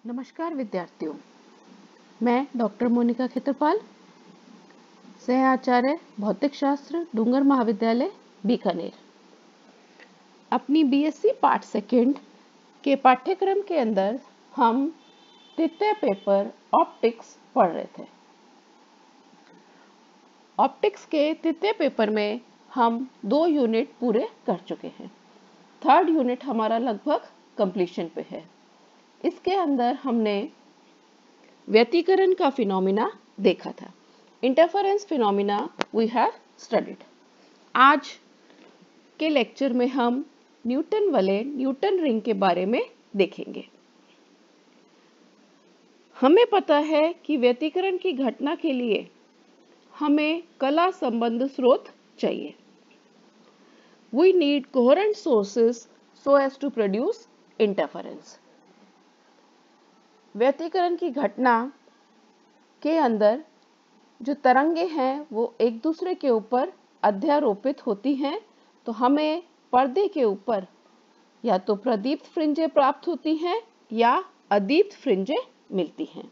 नमस्कार विद्यार्थियों, मैं डॉक्टर मोनिका खेत्रपाल, सह आचार्य भौतिक शास्त्र डूंगर महाविद्यालय बीकानेर। अपनी बीएससी पार्ट सेकंड के पाठ्यक्रम के अंदर हम तृतीय पेपर ऑप्टिक्स पढ़ रहे थे। ऑप्टिक्स के तृतीय पेपर में हम 2 यूनिट पूरे कर चुके हैं। थर्ड यूनिट हमारा लगभग कंप्लीशन पे है। इसके अंदर हमने व्यतिकरण का फिनोमिना देखा था। Interference phenomena we have studied. आज के लेक्चर में हम न्यूटन वाले न्यूटन रिंग के बारे में देखेंगे। हमें पता है कि व्यतिकरण की घटना के लिए हमें कला संबंध स्रोत चाहिए। We need coherent sources so as to produce interference. व्यतिकरण की घटना के अंदर जो तरंगे हैं वो एक दूसरे के ऊपर अध्यारोपित होती हैं, तो हमें पर्दे के ऊपर या तो प्रदीप्त फ्रिंजें प्राप्त होती हैं या अदीप्त फ्रिंजें मिलती हैं।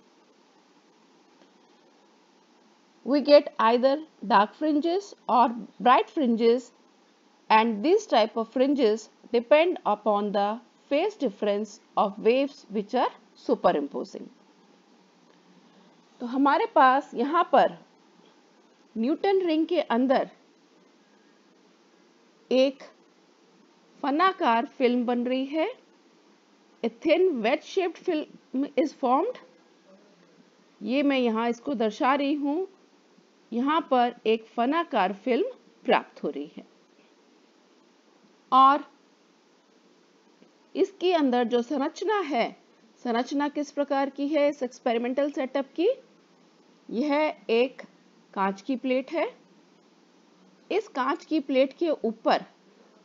We get either dark fringes or bright fringes, and these type of fringes depend upon the phase difference of waves which are superimposing. तो हमारे पास यहाँ पर न्यूटन रिंग के अंदर एक फनाकार फिल्म बन रही है। A thin wedge shaped film is formed. ये मैं यहाँ इसको दर्शा रही हूँ। यहाँ पर एक फनाकार फिल्म प्राप्त हो रही है और इसके अंदर जो संरचना है, संरचना किस प्रकार की है इस एक्सपेरिमेंटल सेटअप की? यह एक कांच की प्लेट है। इस कांच की प्लेट के ऊपर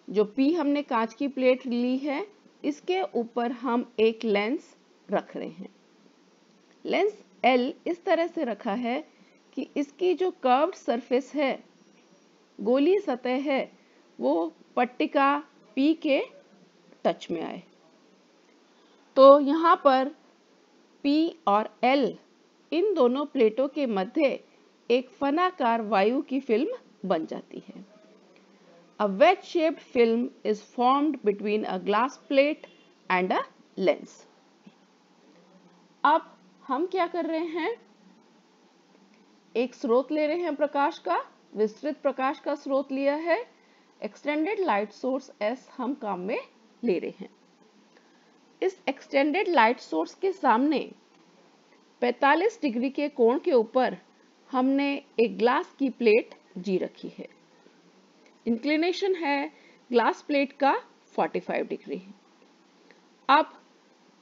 जो P हमने कांच की प्लेट ली है, इसके ऊपर हम एक लेंस रख रहे हैं। लेंस L इस तरह से रखा है कि इसकी जो कर्व्ड सरफेस है, गोलीय सतह है, वो पट्टिका P के टच में आए। तो यहाँ पर P और L इन दोनों प्लेटों के मध्य एक फनाकार वायु की फिल्म बन जाती है। A wedge-shaped film is formed between a glass plate and a lens. अब हम क्या कर रहे हैं? एक स्रोत ले रहे हैं प्रकाश का, विस्तृत प्रकाश का स्रोत लिया है। एक्सटेंडेड लाइट सोर्स S हम काम में ले रहे हैं। इस एक्सटेंडेड लाइट सोर्स के सामने 45 डिग्री के कोण के ऊपर हमने एक ग्लास की प्लेट G रखी है। इंक्लिनेशन है ग्लास प्लेट का 45 डिग्री। अब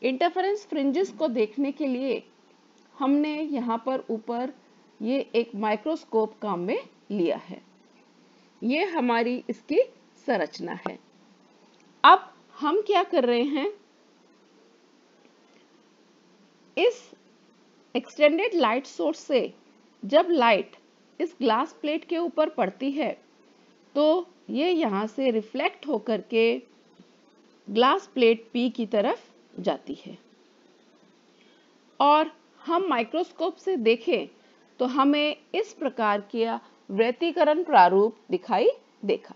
इंटरफेरेंस फ्रिंजेस को देखने के लिए हमने यहाँ पर ऊपर ये एक माइक्रोस्कोप काम में लिया है। ये हमारी इसकी संरचना है। अब हम क्या कर रहे हैं? इस एक्सटेंडेड लाइट सोर्स से जब लाइट इस ग्लास प्लेट के ऊपर पड़ती है, तो ये यहाँ से रिफ्लेक्ट होकर के ग्लास प्लेट P की तरफ जाती है और हम माइक्रोस्कोप से देखें तो हमें इस प्रकार का व्यतिकरण प्रारूप दिखाई देगा।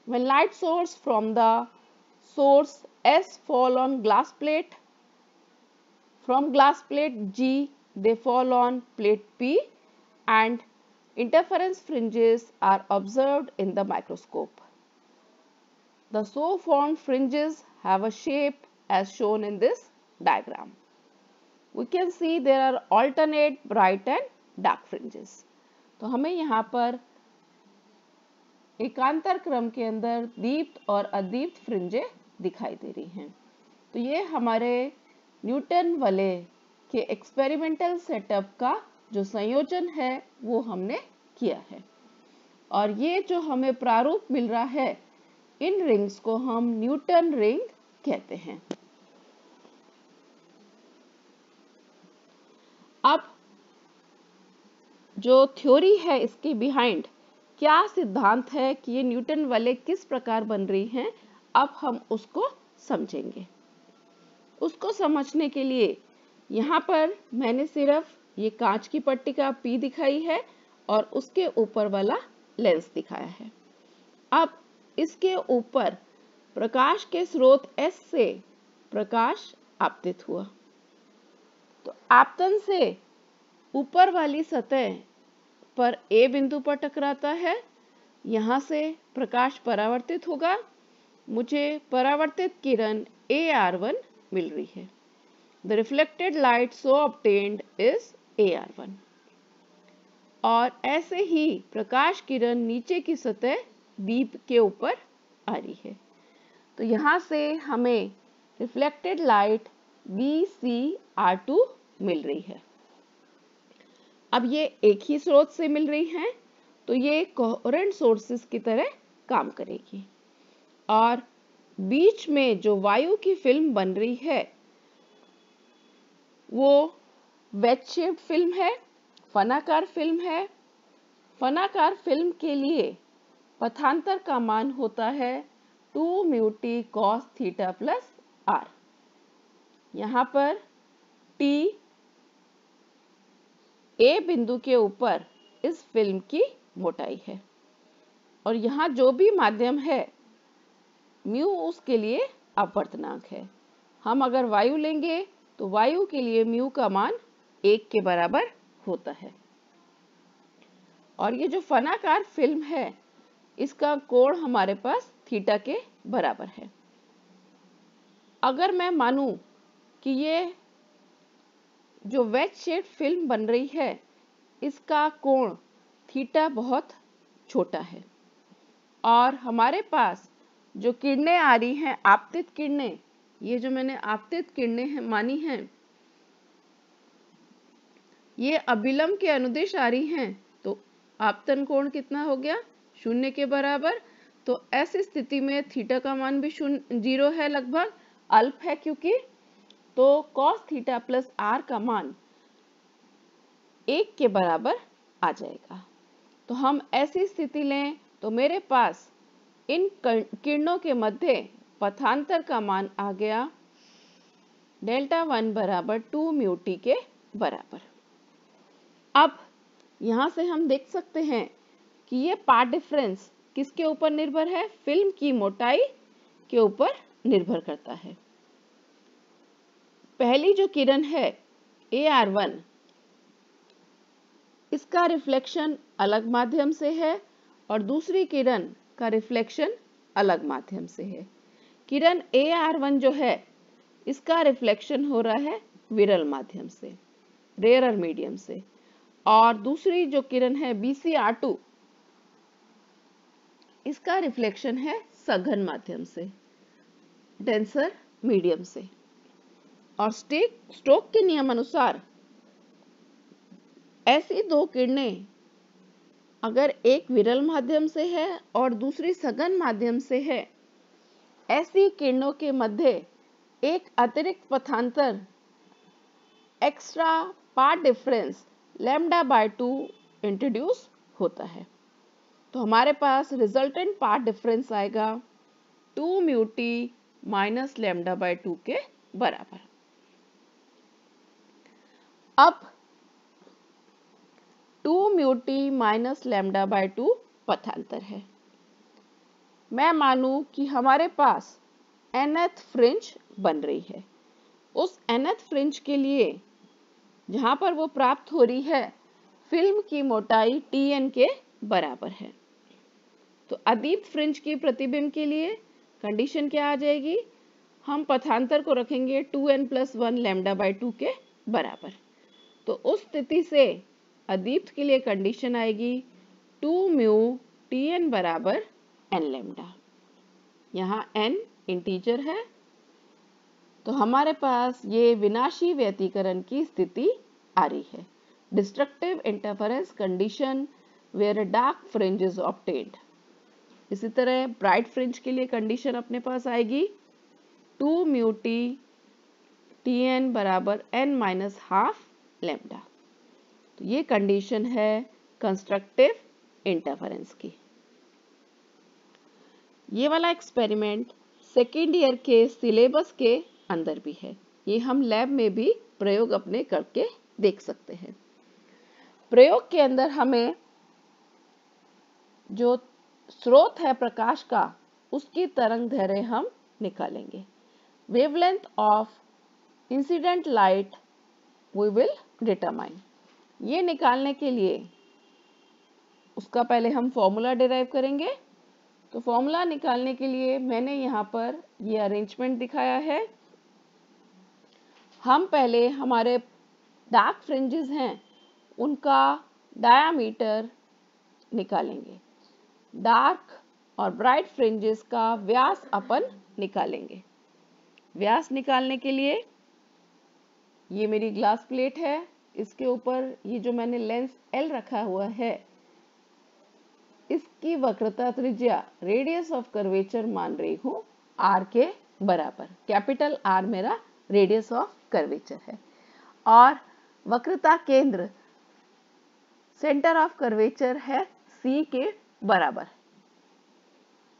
When light source from the source S fall on glass plate, from glass plate G they fall on plate P and interference fringes are observed in the microscope. The so formed fringes have a shape as shown in this diagram. We can see there are alternate bright and dark fringes. तो हमें यहाँ पर एकांतर क्रम के अंदर दीप्त और अदीप्त फ्रिंजें दिखाई दे रही हैं। तो ये हमारे न्यूटन वाले के एक्सपेरिमेंटल सेटअप का जो संयोजन है वो हमने किया है और ये जो हमें प्रारूप मिल रहा है, इन रिंग्स को हम न्यूटन रिंग कहते हैं। अब जो थ्योरी है इसके बिहाइंड, क्या सिद्धांत है कि ये न्यूटन वाले किस प्रकार बन रही हैं, अब हम उसको समझेंगे। उसको समझने के लिए यहाँ पर मैंने सिर्फ ये कांच की पट्टिका P दिखाई है और उसके ऊपर वाला लेंस दिखाया है। अब इसके ऊपर प्रकाश के स्रोत S से प्रकाश आपतित हुआ, तो आपतन से ऊपर वाली सतह पर A बिंदु पर टकराता है, यहाँ से प्रकाश परावर्तित होगा, मुझे परावर्तित किरण AR1 मिल रही है। The reflected light so obtained is AR1। और ऐसे ही प्रकाश किरण नीचे की सतह B के ऊपर आ रही है, तो यहाँ से हमें रिफ्लेक्टेड लाइट BCR2 मिल रही है। अब ये एक ही स्रोत से मिल रही हैं, तो ये कोहेरेंट सोर्सेस की तरह काम करेगी और बीच में जो वायु की फिल्म बन रही है वो वेज शेप्ड फिल्म है, फनाकार फिल्म है। फनाकार फिल्म के लिए पथांतर का मान होता है 2 mu T cos theta plus r। यहाँ पर t A बिंदु के ऊपर इस फिल्म की मोटाई है और यहाँ जो भी माध्यम है म्यू उसके लिए अपवर्तनांक है। हम अगर वायु लेंगे तो वायु के लिए म्यू का मान 1 के बराबर होता है। और ये जो फनाकार फिल्म है इसका कोण हमारे पास थीटा के बराबर है। अगर मैं मानूं कि ये जो वेज शेड फिल्म बन रही है इसका कोण थीटा बहुत छोटा है और हमारे पास जो किरणें आ रही हैं आपतित किरणें, ये जो मैंने आपतित किरणें मानी हैं ये अभिलंब के अनुदिश आ रही हैं, तो आपतन कोण कितना हो गया 0 के बराबर। तो ऐसी स्थिति में थीटा का मान भी 0 है, लगभग अल्प है क्योंकि, तो कॉस थीटा प्लस r का मान 1 के बराबर आ जाएगा। तो हम ऐसी स्थिति लें तो मेरे पास इन किरणों के मध्य पथांतर का मान आ गया डेल्टा 1 बराबर 2 म्यू टी के बराबर। अब यहाँ से हम देख सकते हैं कि ये पाथ डिफरेंस किसके ऊपर निर्भर है, फिल्म की मोटाई के ऊपर निर्भर करता है। पहली जो किरण है AR1 इसका रिफ्लेक्शन अलग माध्यम से है और दूसरी किरण का रिफ्लेक्शन अलग माध्यम से है। किरण AR1 जो है इसका रिफ्लेक्शन हो रहा है विरल माध्यम से, रेयरर मीडियम से, और दूसरी जो किरण है BCR2 इसका रिफ्लेक्शन है सघन माध्यम से, डेंसर मीडियम से। और स्टोक के नियम अनुसार ऐसी दो किरणें अगर एक विरल माध्यम से है और दूसरी सघन माध्यम से है, ऐसी किरणों के मध्य एक अतिरिक्त पथांतर एक्स्ट्रा पाथ डिफरेंस λ/2 इंट्रोड्यूस होता है। तो हमारे पास रिजल्टेंट पाथ डिफरेंस आएगा 2 म्यू टी माइनस λ/2 के बराबर। अब 2 म्यू टी माइनस λ/2 पथांतर है। मैं मानूं कि हमारे पास nth फ्रिंज बन रही है। उस nth फ्रिंज के लिए जहां पर वो प्राप्त हो रही है फिल्म की मोटाई Tn के बराबर है। तो अदीप्त फ्रिंज की प्रतिबिंब के लिए कंडीशन क्या आ जाएगी, हम पथांतर को रखेंगे 2n+1 λ/2 के बराबर। तो उस स्थिति से अदीप्त के लिए कंडीशन आएगी 2 म्यू Tn बराबर n लैम्डा। यहाँ n इंटीजर है, तो हमारे पास ये विनाशी व्यतिकरण की स्थिति आ रही है, destructive interference condition where dark fringe is obtained. इसी तरह ब्राइट फ्रिंज के लिए कंडीशन अपने पास आएगी 2 म्यू टी Tn बराबर n-½ लैम्डा। तो ये कंडीशन है कंस्ट्रक्टिव इंटरफेरेंस की। ये वाला एक्सपेरिमेंट सेकेंड ईयर के सिलेबस के अंदर भी है। ये हम लैब में भी प्रयोग अपने करके देख सकते हैं। प्रयोग के अंदर हमें जो स्रोत है प्रकाश का, उसकी तरंग दैर्ध्य हम निकालेंगे। Wavelength of incident light we will determine. ये निकालने के लिए उसका पहले हम फॉर्मूला डिराइव करेंगे। तो फॉर्मूला निकालने के लिए मैंने यहाँ पर ये अरेंजमेंट दिखाया है। हम पहले हमारे डार्क फ्रिंजेस हैं उनका डायामीटर निकालेंगे। डार्क और ब्राइट फ्रिंजेस का व्यास अपन निकालेंगे। व्यास निकालने के लिए ये मेरी ग्लास प्लेट है, इसके ऊपर ये जो मैंने लेंस L रखा हुआ है, इसकी वक्रता त्रिज्या रेडियस ऑफ कर्वेचर मान रही हूँ R के बराबर। कैपिटल R मेरा रेडियस ऑफ कर्वेचर है और वक्रता केंद्र सेंटर ऑफ कर्वेचर है C के बराबर।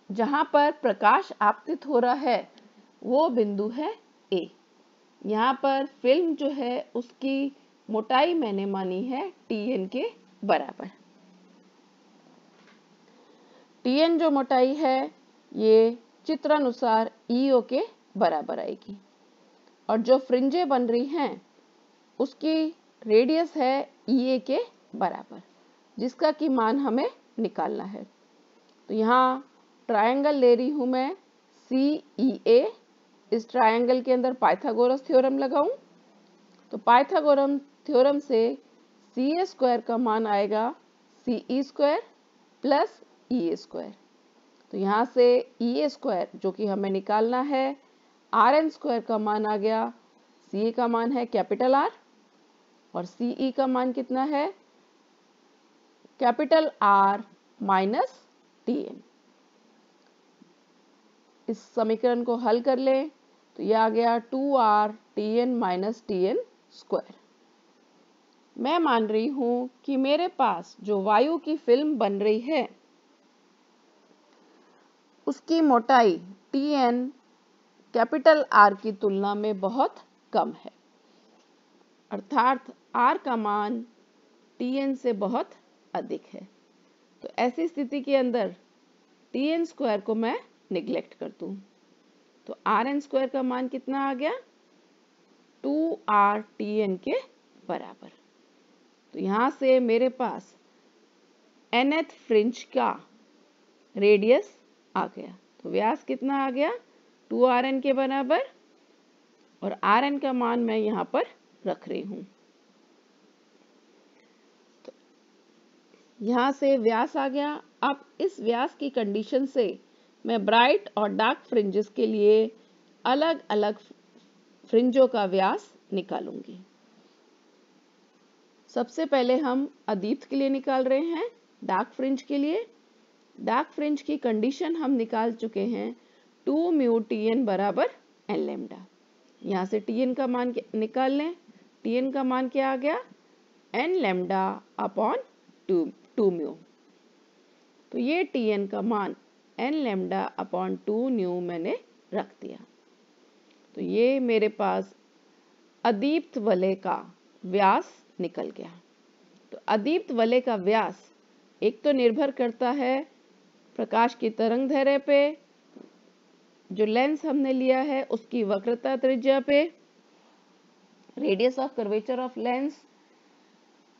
जहां पर प्रकाश आपतित हो रहा है वो बिंदु है A। यहाँ पर फिल्म जो है उसकी मोटाई मैंने मानी है Tn के बराबर। Tn जो मोटाई है ये चित्रानुसार EO के बराबर आएगी और जो फ्रिंजे बन रही हैं उसकी रेडियस है EA के बराबर, जिसका की मान हमें निकालना है। तो यहाँ ट्रायंगल ले रही हूं मैं CEA। इस ट्रायंगल के अंदर पाइथागोरस थ्योरम लगाऊं तो पाइथागोरस थ्योरम से CA स्क्वायर का मान आएगा CE square plus EA square. तो यहाँ से EA स्क्वायर जो कि हमें निकालना है, RN स्क्वायर का मान आ गया, CA का मान है कैपिटल R और CE का मान कितना है, कैपिटल R माइनस TN। इस समीकरण को हल कर लें तो यह आ गया 2R TN minus TN square. मैं मान रही हूं कि मेरे पास जो वायु की फिल्म बन रही है उसकी मोटाई Tn कैपिटल R की तुलना में बहुत कम है, अर्थात R का मान Tn से बहुत अधिक है। तो ऐसी स्थिति के अंदर Tn स्क्वायर को मैं निगलेक्ट कर दूं तो Rn स्क्वायर का मान कितना आ गया, 2R Tn के बराबर। तो यहाँ से मेरे पास nth फ्रिंज का रेडियस आ गया। तो व्यास कितना आ गया, 2Rn के बराबर और Rn का मान मैं यहाँ पर रख रही हूँ। तो यहाँ से व्यास आ गया। अब इस व्यास की कंडीशन से मैं ब्राइट और डार्क फ्रिंजेस के लिए अलग अलग फ्रिंजों का व्यास निकालूंगी। सबसे पहले हम अदीप्त के लिए निकाल रहे हैं। डार्क फ्रिंज के लिए डार्क फ्रिंज की कंडीशन हम निकाल चुके हैं, 2 म्यू Tn बराबर n लैम्डा। यहाँ से Tn का मान निकाल लें। Tn का मान क्या आ गया, n लैम्डा अपॉन 2 म्यू। तो ये Tn का मान n लैम्डा अपॉन 2 न्यू मैंने रख दिया। तो ये मेरे पास अदीप्त वलय का व्यास निकल गया। तो अदीप्त वलय का व्यास एक तो निर्भर करता है प्रकाश की तरंग दैर्ध्य पे, जो लेंस हमने लिया है उसकी वक्रता त्रिज्या पे, radius of curvature of lens,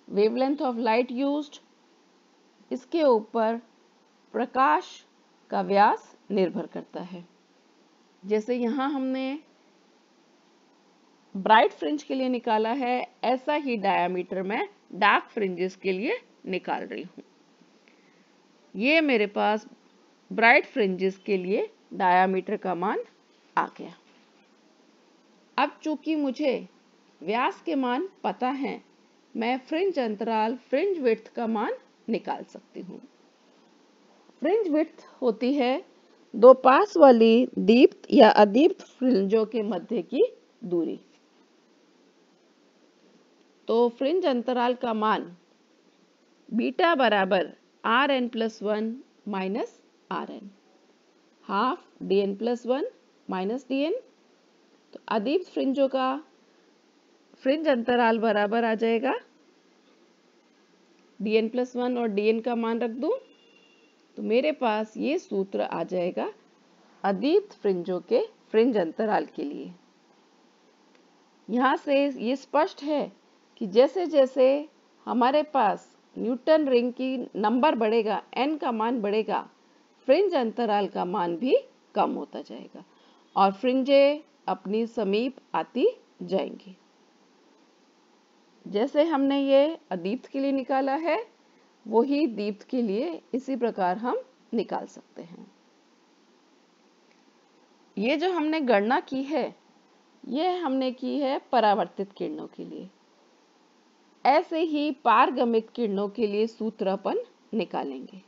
wavelength of light used, इसके ऊपर प्रकाश का व्यास निर्भर करता है। जैसे यहाँ हमने ब्राइट फ्रिंज के लिए निकाला है, ऐसा ही डायामीटर मैं डार्क फ्रिंजेस के लिए निकाल रही हूँ। ये मेरे पास ब्राइट फ्रिंजेस के लिए डायामीटर का मान आ गया। अब चूंकि मुझे व्यास के मान पता है, मैं फ्रिंज अंतराल फ्रिंज विड्थ का मान निकाल सकती हूँ। फ्रिंज विड्थ होती है दो पास वाली दीप्त या अदीप्त फ्रिंजों के मध्य की दूरी। तो फ्रिंज अंतराल का मान बीटा बराबर Rn+1 minus Rn, half Dn+1 minus Dn। तो तो अदीप्त फ्रिंजों का फ्रिंज अंतराल बराबर आ जाएगा, dn+1 और dn का मान रख दूं तो मेरे पास ये सूत्र आ जाएगा अदीप्त फ्रिंजों के फ्रिंज अंतराल के लिए। यहाँ से ये स्पष्ट है कि जैसे जैसे हमारे पास न्यूटन रिंग की नंबर बढ़ेगा, n का मान बढ़ेगा, फ्रिंज अंतराल का मान भी कम होता जाएगा और फ्रिंजें अपनी समीप आती जाएंगी। जैसे हमने ये अदीप्त के लिए निकाला है, वही दीप्त के लिए इसी प्रकार हम निकाल सकते हैं। ये जो हमने गणना की है, ये हमने की है परावर्तित किरणों के लिए। ऐसे ही पारगमित किरणों के लिए सूत्र अपन निकालेंगे।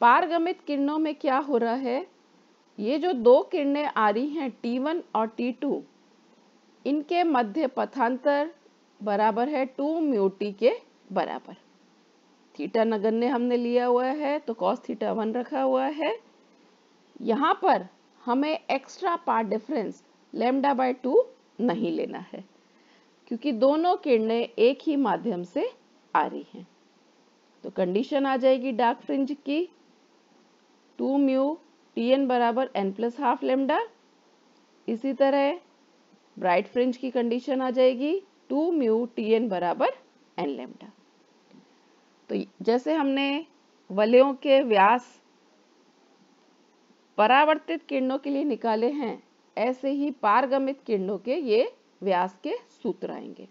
पारगमित किरणों में क्या हो रहा है, ये जो दो किरणें आ रही हैं T1 और T2, इनके मध्य पथांतर बराबर है 2 म्यू टी के बराबर। थीटा नगण्य हमने लिया हुआ है तो cos थीटा 1 रखा हुआ है। यहाँ पर हमें एक्स्ट्रा पार्ट डिफरेंस λ/2 नहीं लेना है क्योंकि दोनों किरणें एक ही माध्यम से आ रही हैं। तो कंडीशन आ जाएगी डार्क फ्रिंज की 2 म्यू Tn बराबर n+12 लैम्डा। इसी तरह ब्राइट फ्रिंज की कंडीशन आ जाएगी 2 म्यू Tn बराबर n लैम्डा। तो जैसे हमने वलयों के व्यास परावर्तित किरणों के लिए निकाले हैं, ऐसे ही पारगमित किरणों के ये व्यास के सूत्र आएंगे।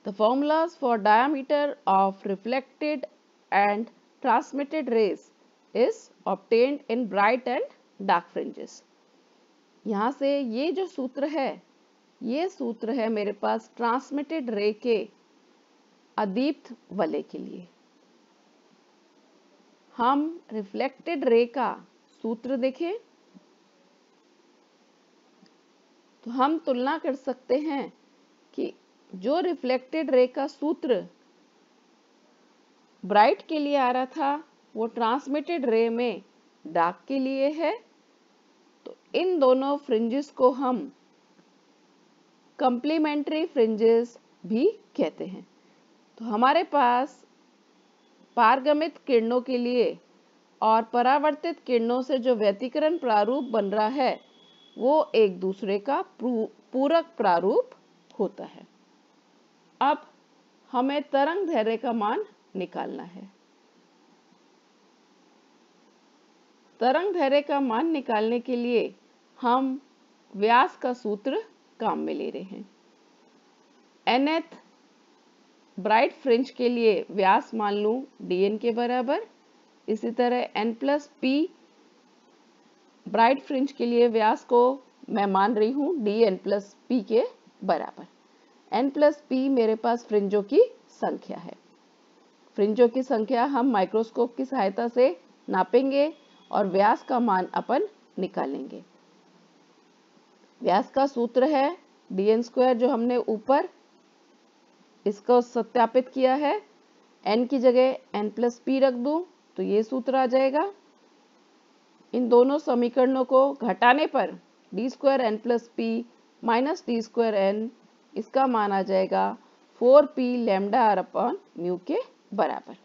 The formulas for diameter of reflected and transmitted rays is obtained in bright and dark fringes. यहाँ से ये जो सूत्र है, ये सूत्र है मेरे पास ट्रांसमिटेड रे के अदीप्त वलय के लिए। हम रिफ्लेक्टेड रे का सूत्र देखें तो हम तुलना कर सकते हैं कि जो रिफ्लेक्टेड रे का सूत्र ब्राइट के लिए आ रहा था, वो ट्रांसमिटेड रे में डार्क के लिए है। तो इन दोनों फ्रिंजेस को हम कंप्लीमेंट्री फ्रिंजेस भी कहते हैं। तो हमारे पास पारगमित किरणों के लिए और परावर्तित किरणों से जो व्यतिकरण प्रारूप बन रहा है, वो एक दूसरे का पूरक प्रारूप होता है। अब हमें तरंग दैर्ध्य का मान निकालना है। तरंग दैर्ध्य का मान निकालने के लिए हम व्यास का सूत्र काम में ले रहे हैं। nth ब्राइट फ्रिंज के लिए व्यास मान लूं dn के बराबर। इसी तरह n+p ब्राइट फ्रिंज के लिए व्यास को मैं मान रही हूं dn+p के बराबर। n+p मेरे पास फ्रिंजों की संख्या है। फ्रिंजों की संख्या हम माइक्रोस्कोप की सहायता से नापेंगे और व्यास का मान अपन निकालेंगे। व्यास का सूत्र है dn² जो हमने ऊपर इसको सत्यापित किया है। n की जगह n+p रख दूं तो ये सूत्र आ जाएगा। इन दोनों समीकरणों को घटाने पर d² n+p minus d² n, इसका मान आ जाएगा 4p λr/μ के बराबर।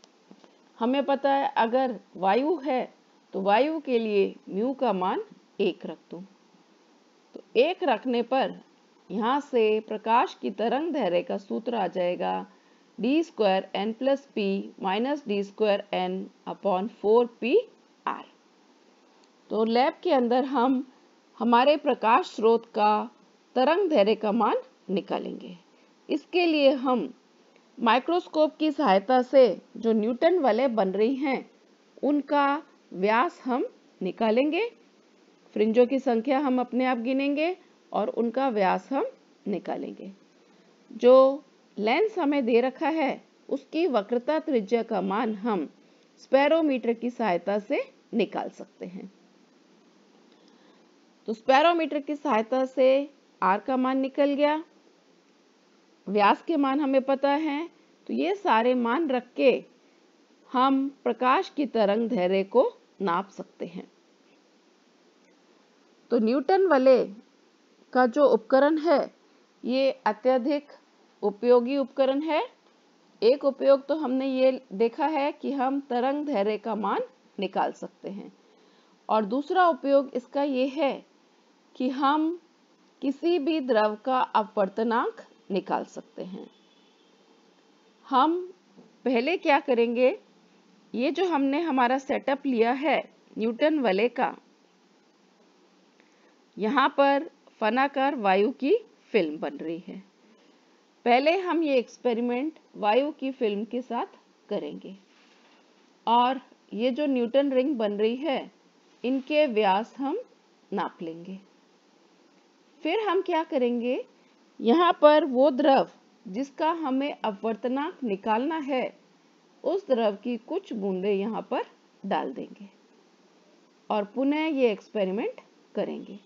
हमें पता है अगर वायु है तो वायु के लिए म्यू का मान 1 रख दूं। तो 1 रखने पर यहाँ से प्रकाश की तरंग दैर्ध्य का सूत्र आ जाएगा d² n+p minus d² n/4pr। तो लैब के अंदर हम हमारे प्रकाश स्रोत का तरंग दैर्ध्य का मान निकालेंगे। इसके लिए हम माइक्रोस्कोप की सहायता से जो न्यूटन वलय बन रही हैं, उनका व्यास हम निकालेंगे। फ्रिंजों की संख्या हम अपने आप गिनेंगे और उनका व्यास हम निकालेंगे। जो लेंस हमें दे रखा है, उसकी वक्रता त्रिज्या का मान हम स्पेरोमीटर की सहायता से निकाल सकते हैं। तो स्पेरोमीटर की सहायता से R का मान निकल गया, व्यास के मान हमें पता है। तो ये सारे मान रख के हम प्रकाश की तरंग दैर्ध्य को नाप सकते हैं। तो न्यूटन वलय का जो उपकरण है ये अत्यधिक उपयोगी उपकरण है। एक उपयोग तो हमने ये देखा है कि हम तरंग दैर्ध्य का मान निकाल सकते हैं, और दूसरा उपयोग इसका ये है कि हम किसी भी द्रव का अपवर्तनांक निकाल सकते हैं। हम पहले क्या करेंगे, ये जो हमने हमारा सेटअप लिया है न्यूटन वलय का, यहाँ पर फनाकार वायु की फिल्म बन रही है। पहले हम ये एक्सपेरिमेंट वायु की फिल्म के साथ करेंगे, और ये जो न्यूटन रिंग बन रही है इनके व्यास हम नाप लेंगे। फिर हम क्या करेंगे, यहाँ पर वो द्रव जिसका हमें अपवर्तनांक निकालना है उस द्रव की कुछ बूंदें यहाँ पर डाल देंगे और पुनः ये एक्सपेरिमेंट करेंगे।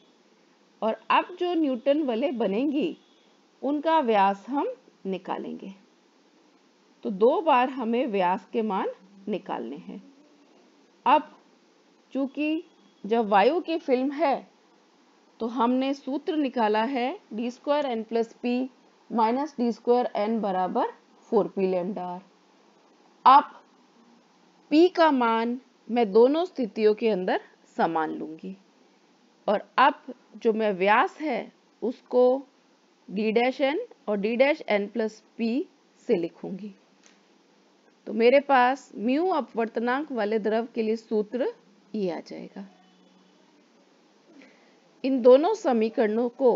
और अब जो न्यूटन वलय बनेंगी उनका व्यास हम निकालेंगे। तो 2 बार हमें व्यास के मान निकालने हैं। अब चूंकि जब वायु की फिल्म है तो हमने सूत्र निकाला है d² n + p - d² n बराबर 4p लैम्डा। अब p का मान मैं दोनों स्थितियों के अंदर समान लूंगी, और अब जो मैं व्यास है उसको d' और d' n + p से लिखूंगी। तो मेरे पास म्यू अपवर्तनांक वाले द्रव के लिए सूत्र ये आ जाएगा। इन दोनों समीकरणों को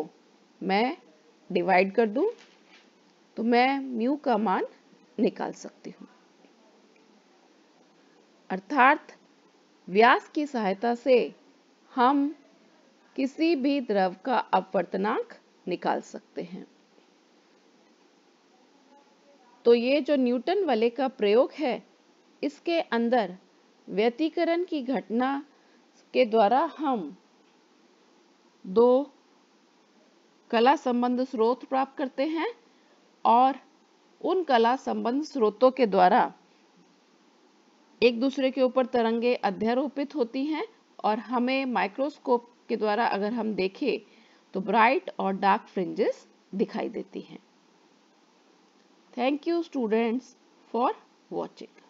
मैं डिवाइड कर दूं तो मैं म्यू का मान निकाल सकती हूँ। अर्थात व्यास की सहायता से हम किसी भी द्रव का अपवर्तनांक निकाल सकते हैं। तो ये जो न्यूटन वलय का प्रयोग है इसके अंदर व्यतिकरण की घटना के द्वारा हम 2 कला संबंध स्रोत प्राप्त करते हैं, और उन कला संबंध स्रोतों के द्वारा एक दूसरे के ऊपर तरंगे अध्यारोपित होती हैं, और हमें माइक्रोस्कोप के द्वारा अगर हम देखें तो ब्राइट और डार्क फ्रिंजेस दिखाई देती हैं। Thank you students for watching.